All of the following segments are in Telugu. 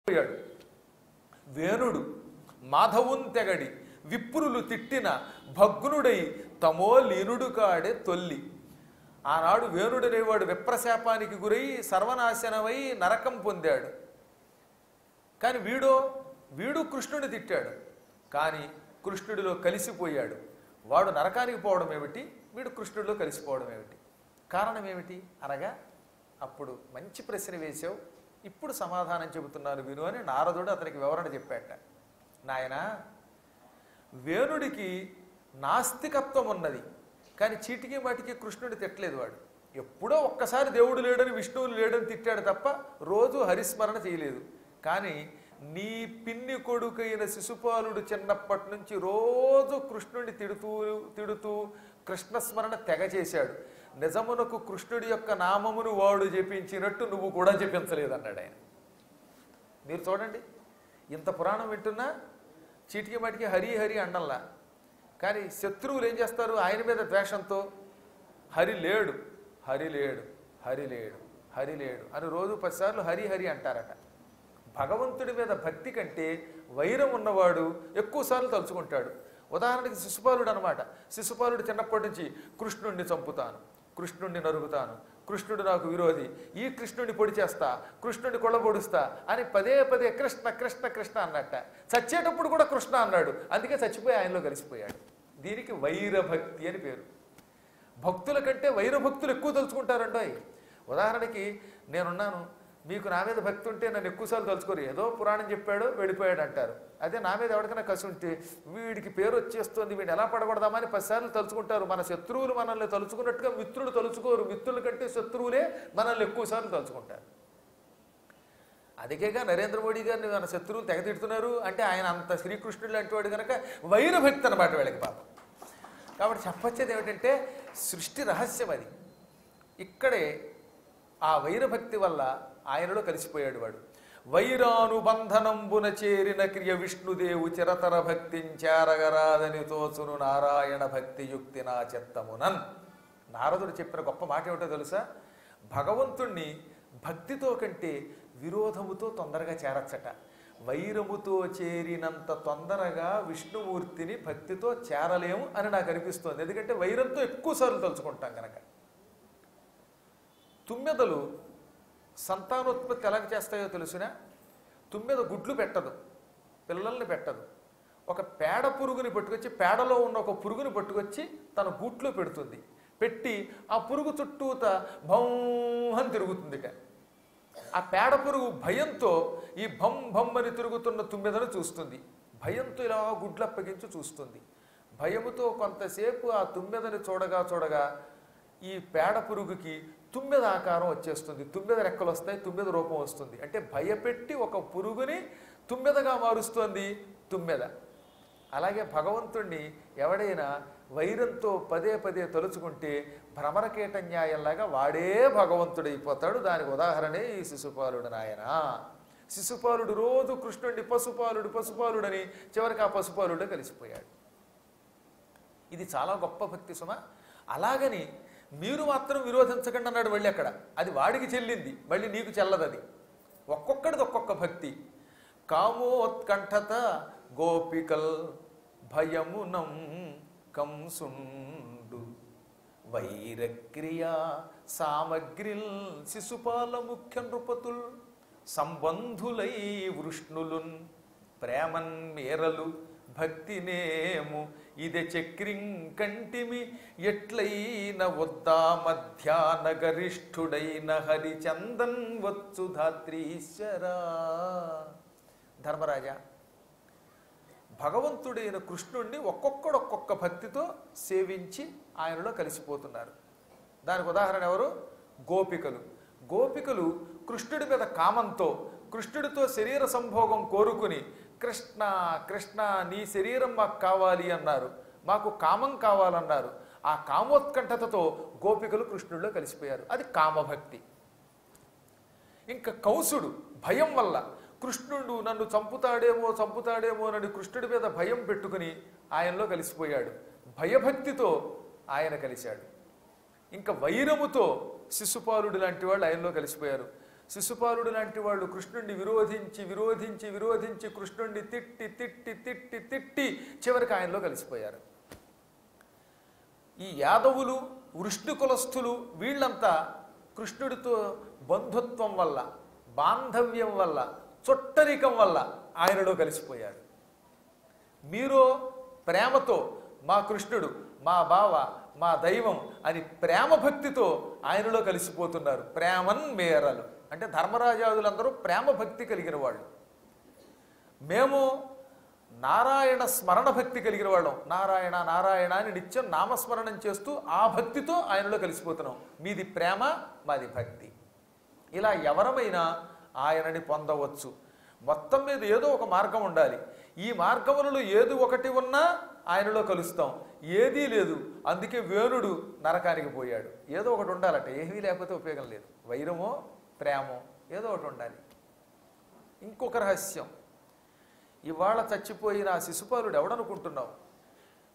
పోయాడు. వేణుడు మాధవున్ తెగడి విప్రులు తిట్టిన భగ్నుడై తమో లీనుడు కాడే తొల్లి. ఆనాడు వేణుడనేవాడు విప్రశాపానికి గురై సర్వనాశనమై నరకం పొందాడు. కానీ వీడు కృష్ణుడిని తిట్టాడు, కానీ కృష్ణుడిలో కలిసిపోయాడు. వాడు నరకానికి పోవడం ఏమిటి, వీడు కృష్ణుడిలో కలిసిపోవడం ఏమిటి? కారణం ఏమిటి అనగా, అప్పుడు మంచి ప్రశ్న వేశావు, ఇప్పుడు సమాధానం చెబుతున్నాను విను అని నారదుడు అతనికి వివరణ చెప్పాట. నాయనా, వేణుడికి నాస్తికత్వం ఉన్నది, కానీ చీటికి మాటికి కృష్ణుడిని తిట్టలేదు. వాడు ఎప్పుడో ఒక్కసారి దేవుడు లేడని విష్ణువులు లేడని తిట్టాడు తప్ప రోజు హరిస్మరణ చేయలేదు. కానీ నీ పిన్ని కొడుకైన శిశుపాలుడు చిన్నప్పటి నుంచి రోజు కృష్ణుడిని తిడుతూ కృష్ణస్మరణ తెగ చేశాడు. నిజమునకు కృష్ణుడి యొక్క నామమును వాడు జపించినట్టు నువ్వు కూడా జపించలేదన్నాడు ఆయన. మీరు చూడండి, ఇంత పురాణం వింటున్నా చీటికి మాటికి హరి హరి అండల్లా. కానీ శత్రువులు ఏం చేస్తారు? ఆయన మీద ద్వేషంతో హరి లేడు హరి లేడు హరి లేడు హరి లేడు అని రోజు 10 సార్లు హరి హరి అంటారట. భగవంతుడి మీద భక్తి కంటే వైరం ఉన్నవాడు ఎక్కువసార్లు తలుచుకుంటాడు. ఉదాహరణకి శిశుపాలుడు అనమాట. శిశుపాలుడు చిన్నప్పటి నుంచి కృష్ణుడిని చంపుతాను, కృష్ణుడిని నరుగుతాను, కృష్ణుడు నాకు విరోధి, ఈ కృష్ణుడిని పొడి చేస్తా, కృష్ణుడిని కొళ్ళబొడుస్తా అని పదే పదే కృష్ణ కృష్ణ కృష్ణ అన్నట్ట. చచ్చేటప్పుడు కూడా కృష్ణ అన్నాడు, అందుకే చచ్చిపోయి ఆయనలో కలిసిపోయాడు. దీనికి వైరభక్తి అని పేరు. భక్తుల కంటే వైరభక్తులు ఎక్కువ తలుచుకుంటారండోయ్. ఉదాహరణకి నేనున్నాను, మీకు నా మీద భక్తి ఉంటే నన్ను ఎక్కువసార్లు తలుచుకోరు, ఏదో పురాణం చెప్పాడు వెళ్ళిపోయాడు అంటారు. అదే నా మీద ఎవరికైనా కసి ఉంటే వీడికి పేరు వచ్చేస్తుంది, వీడిని ఎలా పడగొడదామని 10 సార్లు తలుచుకుంటారు. మన శత్రువులు మనల్ని తలుచుకున్నట్టుగా మిత్రులు తలుచుకోరు. మిత్రుల కంటే శత్రువులే మనల్ని ఎక్కువసార్లు తలుచుకుంటారు. అదికేగా నరేంద్ర మోడీ గారిని మన శత్రువులు తెగతిడుతున్నారు అంటే ఆయన అంత శ్రీకృష్ణుడు లాంటి వాడు కనుక వైరభక్తి అనమాట వీళ్ళకి పాపం. కాబట్టి చెప్పొచ్చేది ఏమిటంటే సృష్టి రహస్యం అది. ఇక్కడే ఆ వైరభక్తి వల్ల ఆయనలో కలిసిపోయాడు వాడు. వైరానుబంధనంబున చేరిన క్రియ విష్ణుదేవు చిరతర భక్తించారగరాదని తోచును నారాయణ భక్తియుక్తి నా చిత్తమునన్. నారదుడు చెప్పిన గొప్ప మాట ఏమిటో తెలుసా? భగవంతుణ్ణి భక్తితో కంటే విరోధముతో తొందరగా చేరచ్చట. వైరముతో చేరినంత తొందరగా విష్ణుమూర్తిని భక్తితో చేరలేము అని నాకు అనిపిస్తోంది. ఎందుకంటే వైరంతో ఎక్కువసార్లు తలుచుకుంటాం కనుక. తుమ్మెదలు సంతానోత్పత్తి ఎలా చేస్తాయో తెలుసునా? తుమ్మెద గుడ్లు పెట్టదు, పిల్లల్ని పెట్టదు. ఒక పేడ పురుగుని పట్టుకొచ్చి, పేడలో ఉన్న ఒక పురుగుని పట్టుకొచ్చి తన గూట్లో పెడుతుంది. పెట్టి ఆ పురుగు చుట్టూత భం తిరుగుతుందిట. ఆ పేడ పురుగు భయంతో ఈ భం అని తిరుగుతున్న తుమ్మెదను చూస్తుంది. భయంతో ఇలా గుడ్లు అప్పగించి చూస్తుంది. భయముతో కొంతసేపు ఆ తుమ్మెదని చూడగా ఈ పేడ పురుగుకి తుమ్మెద ఆకారం వచ్చేస్తుంది. తుమ్మెద రెక్కలు వస్తాయి, తుమ్మెద రూపం వస్తుంది. అంటే భయపెట్టి ఒక పురుగుని తుమ్మెదగా మారుస్తోంది తుమ్మెద. అలాగే భగవంతుణ్ణి ఎవడైనా వైరంతో పదే పదే తలుచుకుంటే భ్రమరకీట న్యాయంలాగా వాడే భగవంతుడైపోతాడు. దానికి ఉదాహరణే ఈ శిశుపాలుడు నాయన. శిశుపాలుడు రోజు కృష్ణుడిని పశుపాలుడని చివరికి ఆ పశుపాలుడిలో కలిసిపోయాడు. ఇది చాలా గొప్ప భక్తి సుమ. అలాగని మీరు మాత్రం విరోధించకండి అన్నాడు. మళ్ళీ అక్కడ అది వాడికి చెల్లింది, మళ్ళీ నీకు చెల్లదు. అది ఒక్కొక్కడిది ఒక్కొక్క భక్తి. కామోత్కంఠత గోపికల్ భయమునం కంసుండు వైరక్రియా సామగ్రిల్ శిశుపాల ముఖ్య నృపతుల్ సంబంధులై వృష్ణులున్ ప్రేమన్ మేరలు భక్తినేము ఇదే చక్రింకంటిమి ఎట్లైన వద్దా మధ్యాన గరిష్ఠుడైన హరిచందన్ వచ్చు ధాత్రీశ్వరా. ధర్మరాజా, భగవంతుడైన కృష్ణుణ్ణి ఒక్కొక్కడు ఒక్కొక్క భక్తితో సేవించి ఆయనలో కలిసిపోతున్నారు. దానికి ఉదాహరణ ఎవరు? గోపికలు. గోపికలు కృష్ణుడి మీద కామంతో, కృష్ణుడితో శరీర సంభోగం కోరుకుని కృష్ణ కృష్ణ నీ శరీరం మాకు కావాలి అన్నారు, మాకు కామం కావాలన్నారు. ఆ కామోత్కంఠతతో గోపికలు కృష్ణుడిలో కలిసిపోయారు. అది కామభక్తి. ఇంకా కంసుడు భయం వల్ల కృష్ణుడు నన్ను చంపుతాడేమో అని కృష్ణుడి మీద భయం పెట్టుకుని ఆయనలో కలిసిపోయాడు. భయభక్తితో ఆయన కలిశాడు. ఇంకా వైరముతో శిశుపాలుడు లాంటి వాళ్ళు ఆయనలో కలిసిపోయారు. శిశుపాలుడు లాంటి వాళ్ళు కృష్ణుడిని విరోధించి విరోధించి విరోధించి కృష్ణుడిని తిట్టి తిట్టి తిట్టి తిట్టి చివరికి ఆయనలో కలిసిపోయారు. ఈ యాదవులు వృష్ణి కులస్థులు వీళ్ళంతా కృష్ణుడితో బంధుత్వం వల్ల, బాంధవ్యం వల్ల, చుట్టరికం వల్ల ఆయనలో కలిసిపోయారు. మీరు ప్రేమతో మా కృష్ణుడు మా బావ మా దైవం అని ప్రేమ భక్తితో ఆయనలో కలిసిపోతున్నారు. ప్రేమన్ మేరలు అంటే ధర్మరాజాదులందరూ ప్రేమ భక్తి కలిగిన వాళ్ళు. మేము నారాయణ స్మరణ భక్తి కలిగిన వాళ్ళం. నారాయణ నారాయణ అని నిత్యం నామస్మరణం చేస్తూ ఆ భక్తితో ఆయనలో కలిసిపోతున్నాం. మీది ప్రేమ, మాది భక్తి. ఇలా ఎవరమైనా ఆయనని పొందవచ్చు. మొత్తం మీద ఏదో ఒక మార్గం ఉండాలి. ఈ మార్గములలో ఏది ఒకటి ఉన్నా ఆయనలో కలుస్తాం, ఏదీ లేదు. అందుకే వేణుడు నరకానికి పోయాడు. ఏదో ఒకటి ఉండాలట, ఏమీ లేకపోతే ఉపయోగం లేదు. వైరమో ప్రేమో ఏదో ఒకటి ఉండాలి. ఇంకొక రహస్యం, ఇవాళ చచ్చిపోయిన ఆ శిశుపాలుడు ఎవడనుకుంటున్నావు?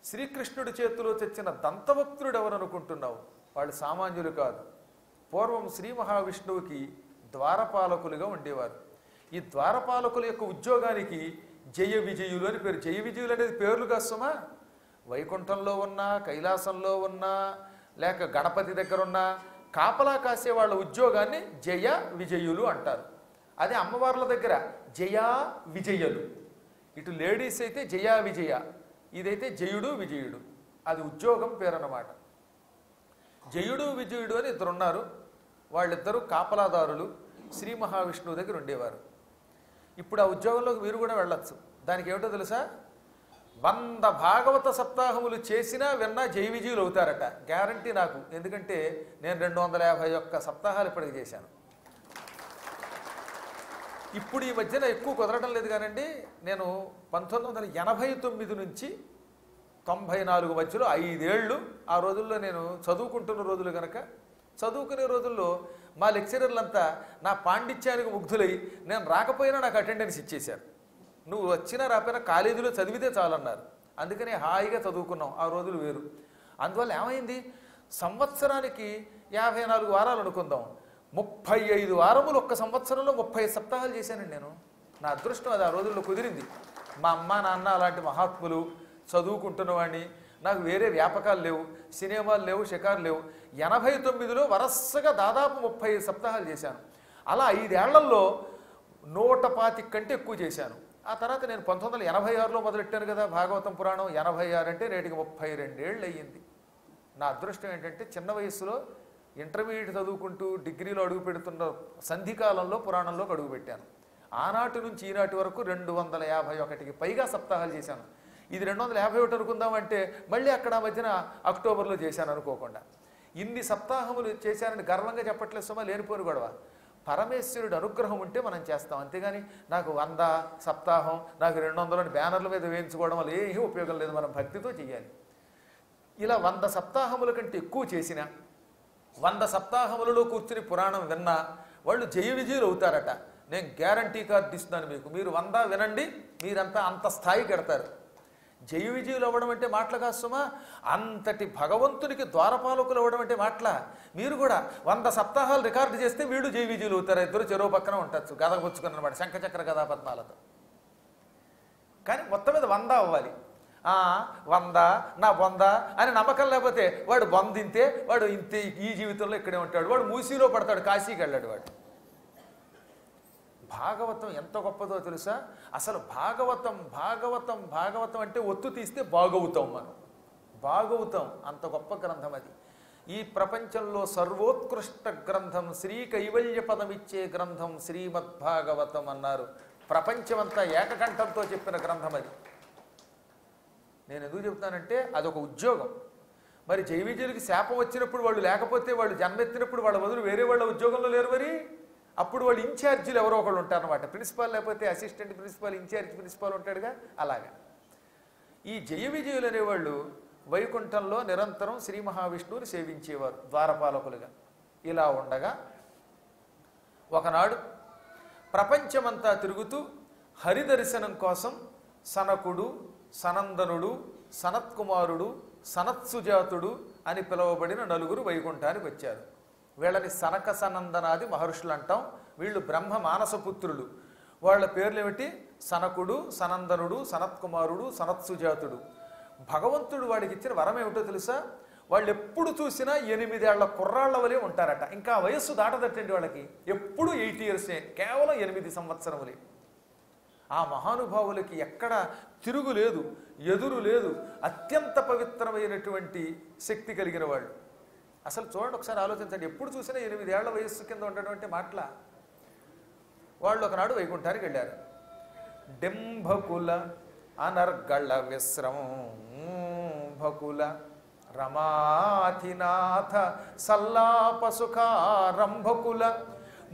శ్రీకృష్ణుడి చేతిలో తెచ్చిన దంతవక్త్రుడు ఎవరనుకుంటున్నావు? వాళ్ళు సామాన్యులు కాదు. పూర్వం శ్రీ మహావిష్ణువుకి ద్వారపాలకులుగా ఉండేవారు. ఈ ద్వారపాలకుల యొక్క ఉద్యోగానికి జయ విజయులు అని పేరు. జయ విజయులు అనేది పేర్లు కాస్తుమా. వైకుంఠంలో ఉన్నా, కైలాసంలో ఉన్నా, లేక గణపతి దగ్గర ఉన్నా కాపలా కాసే వాళ్ళ ఉద్యోగాన్ని జయ విజయులు అంటారు. అదే అమ్మవార్ల దగ్గర జయా విజయులు. ఇటు లేడీస్ అయితే జయా విజయ, ఇదైతే జయుడు విజయుడు. అది ఉద్యోగం పేరు అన్నమాట. జయుడు విజయుడు అని ఇద్దరున్నారు. వాళ్ళిద్దరూ కాపలాదారులు శ్రీ మహావిష్ణువు దగ్గర ఉండేవారు. ఇప్పుడు ఆ ఉద్యోగంలోకి మీరు కూడా వెళ్ళొచ్చు. దానికి ఏమిటో తెలుసా? 100 భాగవత సప్తాహములు చేసినా విన్నా జయ విజయులు అవుతారట. గ్యారంటీ నాకు. ఎందుకంటే నేను 251 సప్తాహాలు ఇప్పటికి చేశాను. ఇప్పుడు ఈ మధ్యన ఎక్కువ కుదరడం లేదు కానండి. నేను 1989 నుంచి 94 మధ్యలో 5 ఏళ్ళు, ఆ రోజుల్లో నేను చదువుకుంటున్న రోజులు కనుక, చదువుకునే రోజుల్లో మా లెక్చరర్లంతా నా పాండిత్యానికి ముగ్ధులై నేను రాకపోయినా నాకు అటెండెన్స్ ఇచ్చేశారు. నువ్వు వచ్చినా రాకపోయినా కాలేజీలో చదివితే చాలన్నారు. అందుకనే హాయిగా చదువుకున్నాం. ఆ రోజులు వేరు. అందువల్ల ఏమైంది, సంవత్సరానికి 54 వారాలు అనుకుందాం, 35 వారములు ఒక్క సంవత్సరంలో 30 సప్తాహాలు చేశానండి నేను. నా అదృష్టం అది ఆ రోజుల్లో కుదిరింది. మా అమ్మ నాన్న అలాంటి మహాత్ములు, చదువుకుంటున్నవాడిని, నాకు వేరే వ్యాపకాలు లేవు, సినిమాలు లేవు, షికారు లేవు. 89లో వరసగా దాదాపు 30 సప్తాహాలు చేశాను. అలా 5 ఏళ్లలో 125 కంటే ఎక్కువ చేశాను. ఆ తర్వాత నేను 1986లో మొదలెట్టాను కదా భాగవతం పురాణం. 86 అంటే నేటికి 32 ఏళ్ళు అయ్యింది. నా అదృష్టం ఏంటంటే చిన్న వయస్సులో ఇంటర్మీడియట్ చదువుకుంటూ డిగ్రీలో అడుగు పెడుతున్న సంధికాలంలో పురాణంలోకి అడుగు పెట్టాను. ఆనాటి నుంచి ఈనాటి వరకు 251కి పైగా సప్తాహాలు చేశాను. ఇది 251 అనుకుందామంటే మళ్ళీ అక్కడ మధ్యన అక్టోబర్లో చేశాను అనుకోకుండా. ఇన్ని సప్తాహములు చేశానని గర్వంగా చెప్పట్లేదు సుమా, లేనిపోని గొడవ. పరమేశ్వరుడు అనుగ్రహం ఉంటే మనం చేస్తాం. అంతేగాని నాకు 100 సప్తాహం, నాకు 200 బ్యానర్ల మీద వేయించుకోవడం వల్ల ఏమీ ఉపయోగం లేదు. మనం భక్తితో చేయాలి. ఇలా 100 సప్తాహముల కంటే ఎక్కువ చేసిన, 100 సప్తాహములలో కూర్చుని పురాణం విన్నా వాళ్ళు జయ విజయులు అవుతారట. నేను గ్యారంటీ కార్డు ఇస్తున్నాను మీకు. మీరు 100 వినండి, మీరంతా అంత స్థాయికి ఎడతారు. జయ విజయులు అవ్వడం అంటే మాటలు కాదు సుమా. అంతటి భగవంతునికి ద్వారపాలకులు అవ్వడం అంటే మాటల. మీరు కూడా 100 సప్తాహాలు రికార్డు చేస్తే వీడు జయ విజయులు అవుతారు. ఇద్దరు చెరువు పక్కన ఉండొచ్చు, గద పుచ్చుకుని అనమాట, శంఖచక్ర గదాపద్మాలతో. కానీ మొత్తం మీద 100 అవ్వాలి. 100 నా 100 అని నమ్మకం లేకపోతే వాడు బొందింతే, వాడు ఇంతే, ఈ జీవితంలో ఇక్కడే ఉంటాడు, వాడు మూసీలో పడతాడు, కాశీకి వెళ్ళాడు వాడు. భాగవతం ఎంత గొప్పదో తెలుసా? అసలు భాగవతం భాగవతం భాగవతం అంటే ఒత్తు తీస్తే బాగవుతాం మనం. బాగవుతాం, అంత గొప్ప గ్రంథం అది. ఈ ప్రపంచంలో సర్వోత్కృష్ట గ్రంథం, శ్రీ కైవల్య పదమిచ్చే గ్రంథం శ్రీమద్భాగవతం అన్నారు. ప్రపంచమంతా ఏకకంఠంతో చెప్పిన గ్రంథం అది. నేను ఎందుకు చెప్తానంటే అదొక ఉద్యోగం. మరి జయ విజయులకి శాపం వచ్చినప్పుడు, వాళ్ళు లేకపోతే, వాళ్ళు జన్మెత్తినప్పుడు వాళ్ళ బదులు వేరే వాళ్ళ ఉద్యోగంలో లేరు. మరి అప్పుడు వాళ్ళు ఇన్ఛార్జీలు ఎవరో ఒకళ్ళు ఉంటారన్నమాట. ప్రిన్సిపాల్ లేకపోతే అసిస్టెంట్ ప్రిన్సిపాల్, ఇన్ఛార్జ్ ప్రిన్సిపాల్ ఉంటాడుగా, అలాగా. ఈ జయ విజయులు అనేవాళ్ళు వైకుంఠంలో నిరంతరం శ్రీ మహావిష్ణువుని సేవించేవారు ద్వారపాలకులుగా. ఇలా ఉండగా ఒకనాడు ప్రపంచమంతా తిరుగుతూ హరిదర్శనం కోసం సనకుడు, సనందనుడు, సనత్కుమారుడు, సనత్సుజాతుడు అని పిలువబడిన 4 వైకుంఠానికి వచ్చారు. వీళ్ళని సనక సనందనాది మహర్షులు అంటాం. వీళ్ళు బ్రహ్మ మానసపుత్రులు. వాళ్ళ పేర్లు ఏమిటి? సనకుడు, సనందనుడు, సనత్కుమారుడు, సనత్సుజాతుడు. భగవంతుడు వాడికి ఇచ్చిన వరం ఏమిటో తెలుసా? వాళ్ళు ఎప్పుడు చూసినా 8 ఏళ్ల కుర్రాళ్ల వలె ఉంటారట. ఇంకా వయస్సు దాటదట్టండి వాళ్ళకి. ఎప్పుడు 8 ఇయర్సే, కేవలం 8 సంవత్సరములే. ఆ మహానుభావులకి ఎక్కడ తిరుగు లేదు, ఎదురు లేదు. అత్యంత పవిత్రమైనటువంటి శక్తి కలిగిన వాళ్ళు. అసలు చూడండి, ఒకసారి ఆలోచించండి. ఎప్పుడు చూసినా 8 ఏళ్ల వయస్సు కింద ఉండటువంటి మాటల. వాళ్ళు ఒకనాడు వైకుంఠానికి వెళ్ళారు. డెంభకుల అనర్గళ విశ్రంభకుల రమాధినాథ సల్లాప సుఖారంభకుల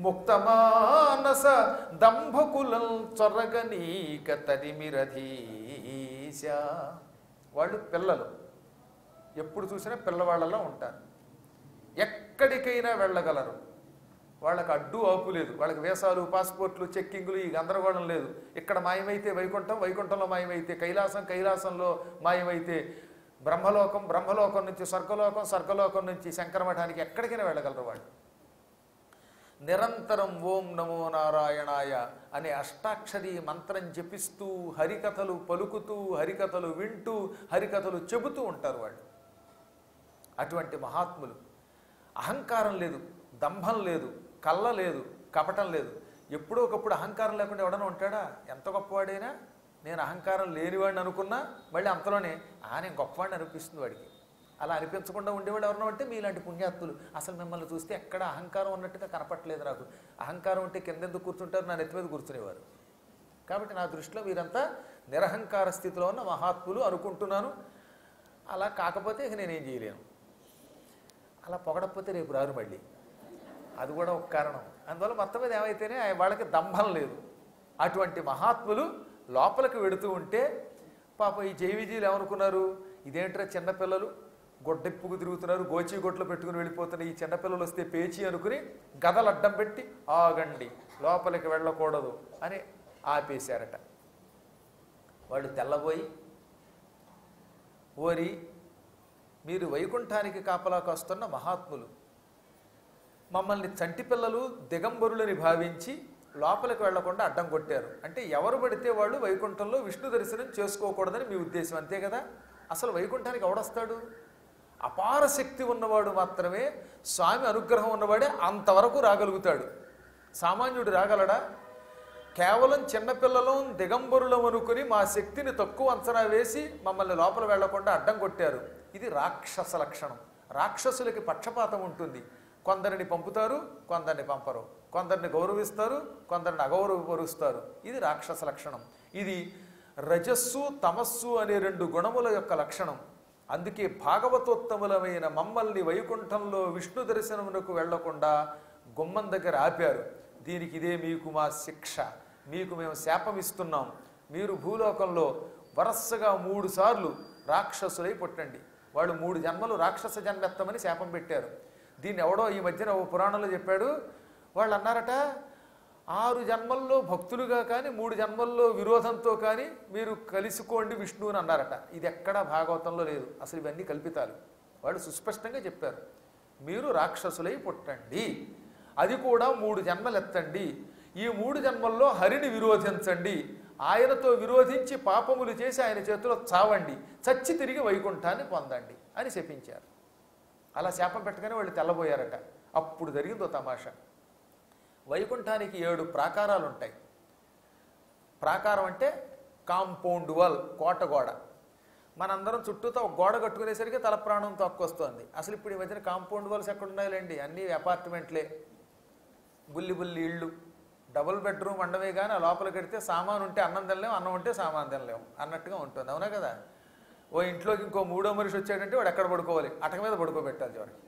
ముక్తమానస దంభకులం చొరగనీక తరిమిరధీశ. వాళ్ళు పిల్లలు, ఎప్పుడు చూసినా పిల్లవాళ్ళలో ఉంటారు. ఎక్కడికైనా వెళ్ళగలరు. వాళ్ళకి అడ్డు ఆపు లేదు. వాళ్ళకి వేసాలు, పాస్పోర్ట్లు, చెక్కింగులు, ఈ గందరగోళం లేదు. ఇక్కడ మాయమైతే వైకుంఠం, వైకుంఠంలో మాయమైతే కైలాసం, కైలాసంలో మాయమైతే బ్రహ్మలోకం, బ్రహ్మలోకం నుంచి స్వర్గలోకం, స్వర్గలోకం నుంచి శంకరమఠానికి ఎక్కడికైనా వెళ్ళగలరు వాళ్ళు. నిరంతరం ఓం నమో నారాయణాయ అనే అష్టాక్షరీ మంత్రం జపిస్తూ, హరికథలు పలుకుతూ, హరికథలు వింటూ, హరికథలు చెబుతూ ఉంటారు వాళ్ళు. అటువంటి మహాత్ములు. అహంకారం లేదు, దంభం లేదు, కళ్ళ లేదు, కపటం లేదు. ఎప్పుడో ఒకప్పుడు అహంకారం లేకుండా ఎవడన్నా ఉంటాడా? ఎంత గొప్పవాడైనా నేను అహంకారం లేనివాడిని అనుకున్నా మళ్ళీ అంతలోనే నేను గొప్పవాడిని అనిపిస్తుంది వాడికి. అలా అనిపించకుండా ఉండేవాడు ఎవరన్నా అంటే మీలాంటి పుణ్యాత్తులు. అసలు మిమ్మల్ని చూస్తే ఎక్కడ అహంకారం ఉన్నట్టుగా కనపట్లేదు నాకు. అహంకారం ఉంటే కిందెందుకు కూర్చుంటారు? నా నెత్తి మీద కూర్చునేవారు. కాబట్టి నా దృష్టిలో వీరంతా నిరహంకార స్థితిలో ఉన్న మహాత్ములు అనుకుంటున్నాను. అలా కాకపోతే ఇక నేనేం చేయలేను. అలా పొగడకపోతే రేపు రారు మళ్ళీ. అది కూడా ఒక కారణం. అందువల్ల మొత్తం మీద ఏమైతేనే వాళ్ళకి దంభం లేదు. అటువంటి మహాత్ములు లోపలికి వెడుతూ ఉంటే పాప ఈ జైవిజీలు ఏమనుకున్నారు? ఇదేంట్రా చిన్నపిల్లలు గొడ్డెప్పుకు తిరుగుతున్నారు, గోచీగొట్లు పెట్టుకుని వెళ్ళిపోతున్న ఈ చిన్నపిల్లలు వస్తే పేచి అనుకుని గదలు అడ్డం పెట్టి ఆగండి, లోపలికి వెళ్ళకూడదు అని ఆపేశారట. వాళ్ళు తెల్లబోయి, ఓరి మీరు వైకుంఠానికి కాపలాకు వస్తున్న మహాత్ములు, మమ్మల్ని చంటి పిల్లలు దిగంబరులని భావించి లోపలికి వెళ్లకుండా అడ్డం కొట్టారు. అంటే ఎవరు పడితే వాళ్ళు వైకుంఠంలో విష్ణు దర్శనం చేసుకోకూడదని మీ ఉద్దేశం, అంతే కదా? అసలు వైకుంఠానికి ఎవడొస్తాడు? అపార శక్తి ఉన్నవాడు మాత్రమే, స్వామి అనుగ్రహం ఉన్నవాడే అంతవరకు రాగలుగుతాడు. సామాన్యుడు రాగలడా? కేవలం చిన్నపిల్లలం దిగంబరులం అనుకుని మా శక్తిని తక్కువ అంచనా వేసి మమ్మల్ని లోపల వెళ్లకుండా అడ్డం కొట్టారు. ఇది రాక్షస లక్షణం. రాక్షసులకి పక్షపాతం ఉంటుంది. కొందరిని పంపుతారు, కొందరిని పంపరు. కొందరిని గౌరవిస్తారు, కొందరిని అగౌరవపరుస్తారు. ఇది రాక్షస లక్షణం. ఇది రజస్సు తమస్సు అనే 2 గుణముల యొక్క లక్షణం. అందుకే భాగవతోత్తములమైన మమ్మల్ని వైకుంఠంలో విష్ణు దర్శనమునకు వెళ్లకుండా గుమ్మం దగ్గర ఆపారు. దీనికి ఇదే మీకు మా శిక్ష. మీకు మేము శాపమిస్తున్నాం. మీరు భూలోకంలో వరసగా 3 సార్లు రాక్షసులై పుట్టండి. వాళ్ళు 3 జన్మలు రాక్షస జన్మెత్తమని శాపం పెట్టారు. దీన్ని ఎవడో ఈ మధ్యన ఓ పురాణంలో చెప్పాడు. వాళ్ళు అన్నారట, 6 జన్మల్లో భక్తులుగా కానీ 3 జన్మల్లో విరోధంతో కానీ మీరు కలుసుకోండి విష్ణువుని అన్నారట. ఇది ఎక్కడా భాగవతంలో లేదు. అసలు ఇవన్నీ కల్పితాలు. వాళ్ళు సుస్పష్టంగా చెప్పారు, మీరు రాక్షసులై పుట్టండి, అది కూడా 3 జన్మలు ఎత్తండి. ఈ 3 జన్మల్లో హరిని విరోధించండి, ఆయనతో విరోధించి పాపములు చేసి ఆయన చేతిలో చావండి, చచ్చి తిరిగి వైకుంఠాన్ని పొందండి అని శపించారు. అలా శాపం పెట్టగానే వాళ్ళు తెల్లబోయారట. అప్పుడు జరిగిందో తమాషా. వైకుంఠానికి 7 ప్రాకారాలు ఉంటాయి. ప్రాకారం అంటే కాంపౌండ్ వాల్, కోటగోడ. మనందరం చుట్టూతో ఒక గోడ కట్టుకునేసరికి తల ప్రాణం తక్కువస్తుంది. అసలు ఇప్పుడు ఈ మధ్యన కాంపౌండ్ వాల్స్ ఎక్కడ ఉన్నాయిలేండి, అన్నీ అపార్ట్మెంట్లే, బుల్లి బుల్లి ఇళ్ళు, డబుల్ బెడ్రూమ్ అండమే. కానీ ఆ లోపలికి వెడితే సామాను ఉంటే అన్నం తినలేము, అన్నం ఉంటే సామాను తినలేము అన్నట్టుగా ఉంటుంది. అవునా కదా? ఓ ఇంట్లోకి ఇంకో 3వ మనిషి వచ్చాడంటే వాడు ఎక్కడ పడుకోవాలి? అటక మీద పడుకోబెట్టాలి చివరికి.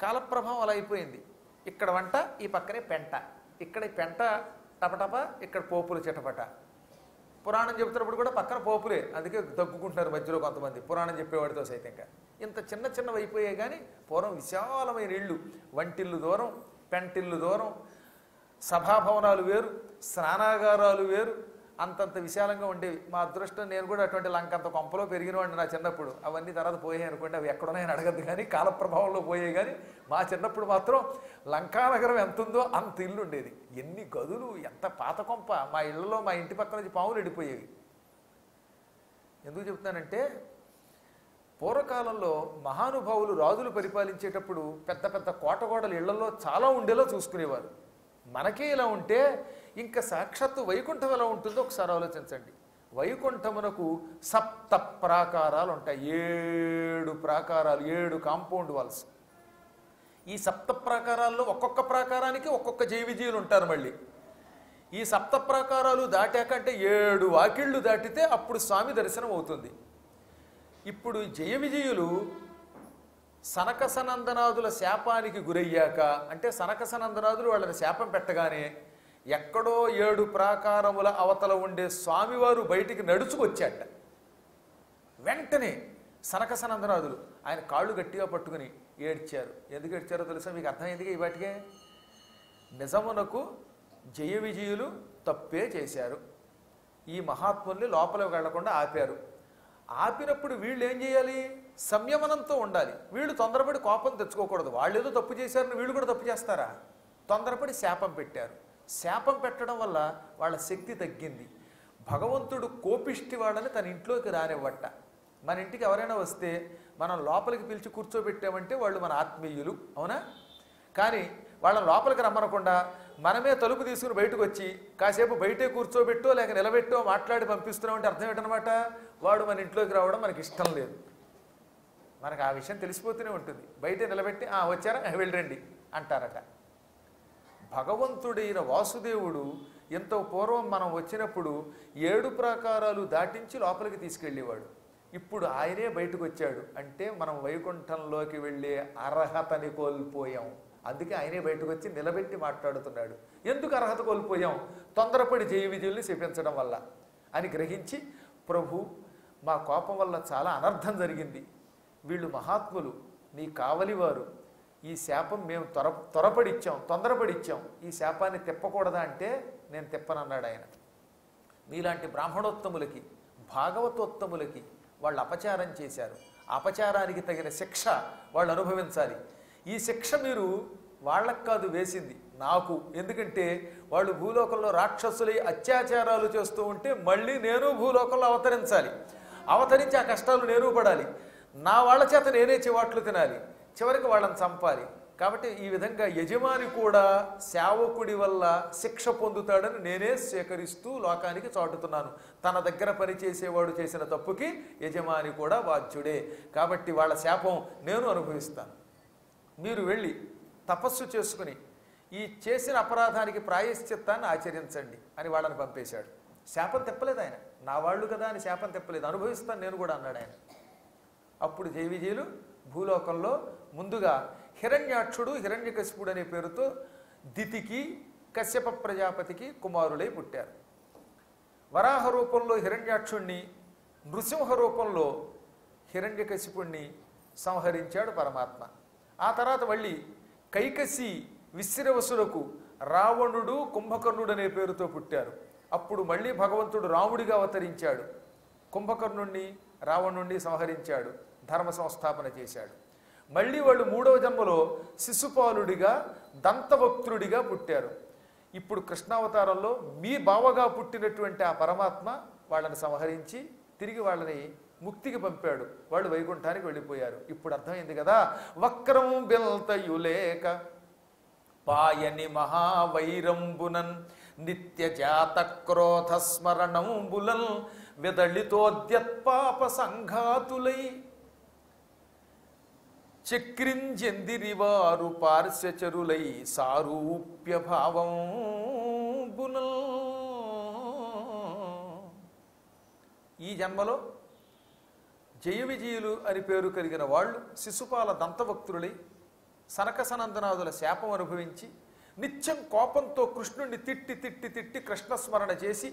కాలప్రభావం అలా అయిపోయింది. ఇక్కడ వంట, ఈ పక్కనే పెంట, ఇక్కడ పెంట టపటప, ఇక్కడ పోపులు చిటపట. పురాణం చెబుతున్నప్పుడు కూడా పక్కన పోపులే, అందుకే దగ్గుకుంటున్నారు మధ్యలో కొంతమంది పురాణం చెప్పేవాడితో సైతంగా. ఇంత చిన్న చిన్నవి అయిపోయాయి. కానీ పూర్వం విశాలమైన ఇళ్ళు, వంటిల్లు దూరం, పెంటిల్లు దూరం, సభాభవనాలు వేరు, స్నానాగారాలు వేరు, అంతంత విశాలంగా ఉండేవి. మా అదృష్టం నేను కూడా అటువంటి లంక అంత కొంపలో పెరిగినవాడిని నా చిన్నప్పుడు. అవన్నీ తర్వాత పోయాయి అనుకోండి, అవి ఎక్కడున్నాయని అడగద్దు కానీ కాల ప్రభావంలో పోయాయి. కానీ మా చిన్నప్పుడు మాత్రం లంకానగరం ఎంత ఉందో అంత ఇల్లు ఉండేది. ఎన్ని గదులు, ఎంత పాత కొంప. మా ఇళ్లలో మా ఇంటి పక్క నుంచి పాములు వెళ్ళిపోయేవి. ఎందుకు చెప్తానంటే పూర్వకాలంలో మహానుభావులు రాజులు పరిపాలించేటప్పుడు పెద్ద పెద్ద కోటగోడలు ఇళ్లలో చాలా ఉండేలా చూసుకునేవారు. మనకే ఇలా ఉంటే ఇంకా సాక్షాత్తు వైకుంఠం ఎలా ఉంటుందో ఒకసారి ఆలోచించండి. వైకుంఠమునకు 7 ప్రాకారాలు ఉంటాయి. 7 ప్రాకారాలు, 7 కాంపౌండ్ వాల్స్. ఈ 7 ప్రాకారాల్లో ఒక్కొక్క ప్రాకారానికి ఒక్కొక్క జైవిజీవులు ఉంటారు. మళ్ళీ ఈ 7 ప్రాకారాలు దాటాక అంటే 7 వాకిళ్ళు దాటితే అప్పుడు స్వామి దర్శనం అవుతుంది. ఇప్పుడు జయ విజయులు సనకసనందనాదుల శాపానికి గురయ్యాక, అంటే సనకసనందనాదులు వాళ్ళని శాపం పెట్టగానే ఎక్కడో 7 ప్రాకారముల అవతల ఉండే స్వామివారు బయటికి నడుచుకొచ్చాట. వెంటనే సనకసనందనాదులు ఆయన కాళ్ళు గట్టిగా పట్టుకుని ఏడ్చారు. ఎందుకు ఏడ్చారో తెలుసా మీకు? అర్థమైందిగా ఈ వాటికే. నిజమునకు జయ విజయులు తప్పే చేశారు. ఈ మహాత్ముల్ని లోపలికి వెళ్లకుండా ఆపారు. ఆపినప్పుడు వీళ్ళు ఏం చేయాలి? సంయమనంతో ఉండాలి. వీళ్ళు తొందరపడి కోపం తెచ్చుకోకూడదు. వాళ్ళు ఏదో తప్పు చేశారని వీళ్ళు కూడా తప్పు చేస్తారా? తొందరపడి శాపం పెట్టారు. శాపం పెట్టడం వల్ల వాళ్ళ శక్తి తగ్గింది. భగవంతుడు కోపిష్టి వాళ్ళని తన ఇంట్లోకి రానివ్వట. మన ఇంటికి ఎవరైనా వస్తే మనం లోపలికి పిలిచి కూర్చోబెట్టామంటే వాళ్ళు మన ఆత్మీయులు, అవునా? కానీ వాళ్ళని లోపలికి రమ్మనకుండా మనమే తలుపు తీసుకుని బయటకు వచ్చి కాసేపు బయటే కూర్చోబెట్టో లేక నిలబెట్టో మాట్లాడి పంపిస్తున్నామంటే అర్థం ఏంటనమాట? వాడు మన ఇంట్లోకి రావడం మనకి ఇష్టం లేదు. మనకు ఆ విషయం తెలిసిపోతూనే ఉంటుంది. బయటే నిలబెట్టి వచ్చారా వెళ్ళండి అంటారట. భగవంతుడైన వాసుదేవుడు ఎంతో పూర్వం మనం వచ్చినప్పుడు 7 ప్రాకారాలు దాటించి లోపలికి తీసుకెళ్ళేవాడు. ఇప్పుడు ఆయనే బయటకు వచ్చాడు అంటే మనం వైకుంఠంలోకి వెళ్ళే అర్హతని కోల్పోయాం. అందుకే ఆయనే బయటకు వచ్చి నిలబెట్టి మాట్లాడుతున్నాడు. ఎందుకు అర్హత కోల్పోయాం? తొందరపడి జయ విజయుల్ని శపించడం వల్ల అని గ్రహించి, ప్రభు మా కోపం వల్ల చాలా అనర్థం జరిగింది. వీళ్ళు మహాత్ములు, నీ కావలివారు. ఈ శాపం మేము త్వరపడిచ్చాం, తొందరపడిచ్చాం. ఈ శాపాన్ని తిప్పకూడదా అంటే నేను తిప్పనన్నాడు ఆయన. మీలాంటి బ్రాహ్మణోత్తములకి, భాగవతోత్తములకి వాళ్ళు అపచారం చేశారు. అపచారానికి తగిన శిక్ష వాళ్ళు అనుభవించాలి. ఈ శిక్ష మీరు వాళ్ళకు కాదు వేసింది, నాకు. ఎందుకంటే వాళ్ళు భూలోకంలో రాక్షసులై అత్యాచారాలు చేస్తూ ఉంటే మళ్ళీ నేను భూలోకంలో అవతరించాలి. అవతరించి ఆ కష్టాలు నేను పడాలి. నా వాళ్ళ చేత నేనే చివాట్లు తినాలి. చివరికి వాళ్ళని చంపాలి. కాబట్టి ఈ విధంగా యజమాని కూడా సేవకుడి వల్ల శిక్ష పొందుతాడని నేనే స్వీకరిస్తూ లోకానికి చాటుతున్నాను. తన దగ్గర పనిచేసేవాడు చేసిన తప్పుకి యజమాని కూడా బాధ్యుడే. కాబట్టి వాళ్ళ శాపం నేను అనుభవిస్తాను. మీరు వెళ్ళి తపస్సు చేసుకుని ఈ చేసిన అపరాధానికి ప్రాయశ్చిత్తాన్ని ఆచరించండి అని వాళ్ళని పంపేశాడు. శాపం తెప్పలేదు ఆయన. నా వాళ్ళు కదా అని శాపం తెప్పలేదు. అనుభవిస్తాను నేను కూడా అన్నాడు ఆయన. అప్పుడు జయ విజయులు భూలోకంలో ముందుగా హిరణ్యాక్షుడు, హిరణ్యకశిపుడు అనే పేరుతో దితికి, కశ్యప ప్రజాపతికి కుమారులై పుట్టారు. వరాహ రూపంలో హిరణ్యాక్షుణ్ణి, నృసింహ రూపంలో హిరణ్యకశిపుణ్ణి సంహరించాడు పరమాత్మ. ఆ తర్వాత మళ్ళీ కైకసి విశ్రవసులకు రావణుడు, కుంభకర్ణుడు అనే పేరుతో పుట్టారు. అప్పుడు మళ్ళీ భగవంతుడు రాముడిగా అవతరించాడు. కుంభకర్ణుణ్ణి, రావణుణ్ణి సంహరించాడు, ధర్మ సంస్థాపన చేశాడు. మళ్ళీ వాళ్ళు 3వ జన్మలో శిశుపాలుడిగా, దంతవక్త్రుడిగా పుట్టారు. ఇప్పుడు కృష్ణావతారంలో మీ బావగా పుట్టినటువంటి ఆ పరమాత్మ వాళ్ళని సంహరించి తిరిగి వాళ్ళని ముక్తికి పంపాడు. వాళ్ళు వైకుంఠానికి వెళ్ళిపోయారు. ఇప్పుడు అర్థమైంది కదా. వక్రం బెల్తయులేక పాయని మహావైరంబునన్ నిత్య జాత క్రోధ స్మరణంబులన్ వెదళితోద్యత్పాప సంఘాతులై చక్రించెందిరివారు పార్శ్వచరులై సారూప్య భావంబునల్. ఈ జన్మలో జయ విజయులు అని పేరు కలిగిన వాళ్ళు శిశుపాల దంతభక్తులై సనకసనందనాదుల శాపం అనుభవించి నిత్యం కోపంతో కృష్ణుణ్ణి తిట్టి తిట్టి తిట్టి కృష్ణస్మరణ చేసి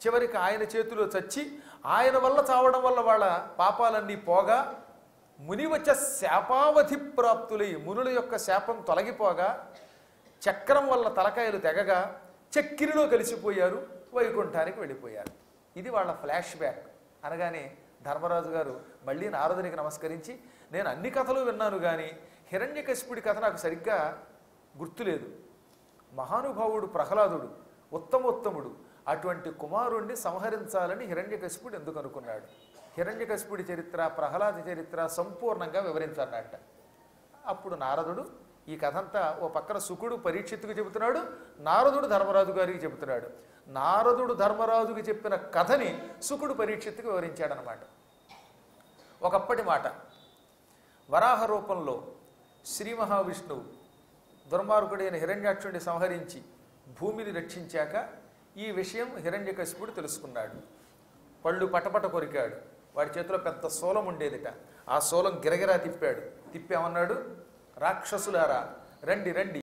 చివరికి ఆయన చేతిలో చచ్చి ఆయన వల్ల చావడం వల్ల వాళ్ళ పాపాలన్నీ పోగా మునివచ శాపావధి ప్రాప్తులై మునుల యొక్క శాపం తొలగిపోగా చక్రం వల్ల తలకాయలు తెగగా చక్కిరిలో కలిసిపోయారు, వైకుంఠానికి వెళ్ళిపోయారు. ఇది వాళ్ళ ఫ్లాష్ బ్యాక్. అనగానే ధర్మరాజు గారు మళ్ళీ నారదునికి నమస్కరించి, నేను అన్ని కథలు విన్నాను కానీ హిరణ్యకశిపుడి కథ నాకు సరిగ్గా గుర్తులేదు. మహానుభావుడు ప్రహ్లాదుడు ఉత్తమోత్తముడు, అటువంటి కుమారుణ్ణి సంహరించాలని హిరణ్యకశిపుడు ఎందుకు అనుకున్నాడు? హిరణ్యకశిపుడి చరిత్ర, ప్రహ్లాద చరిత్ర సంపూర్ణంగా వివరించాలన్నట్ట. అప్పుడు నారదుడు ఈ కథంతా ఓ పక్కన శుకుడు పరీక్షిత్తుకు చెబుతున్నాడు, నారదుడు ధర్మరాజు గారికి చెబుతున్నాడు. నారదుడు ధర్మరాజుకి చెప్పిన కథని శుకుడు పరీక్షిత్తుకు వివరించాడనమాట. ఒకప్పటి మాట, వరాహ రూపంలో శ్రీ మహావిష్ణువు దుర్మార్గుడైన హిరణ్యాక్షుడిని సంహరించి భూమిని రక్షించాక ఈ విషయం హిరణ్యకశిపుడు తెలుసుకున్నాడు. పళ్ళు పటపట కొరికాడు. వాడి చేతిలో పెద్ద శూలం ఉండేదిట. ఆ శూలం గిరగిరా తిప్పాడు. తిప్పేమన్నాడు, రాక్షసులారా రండి రండి,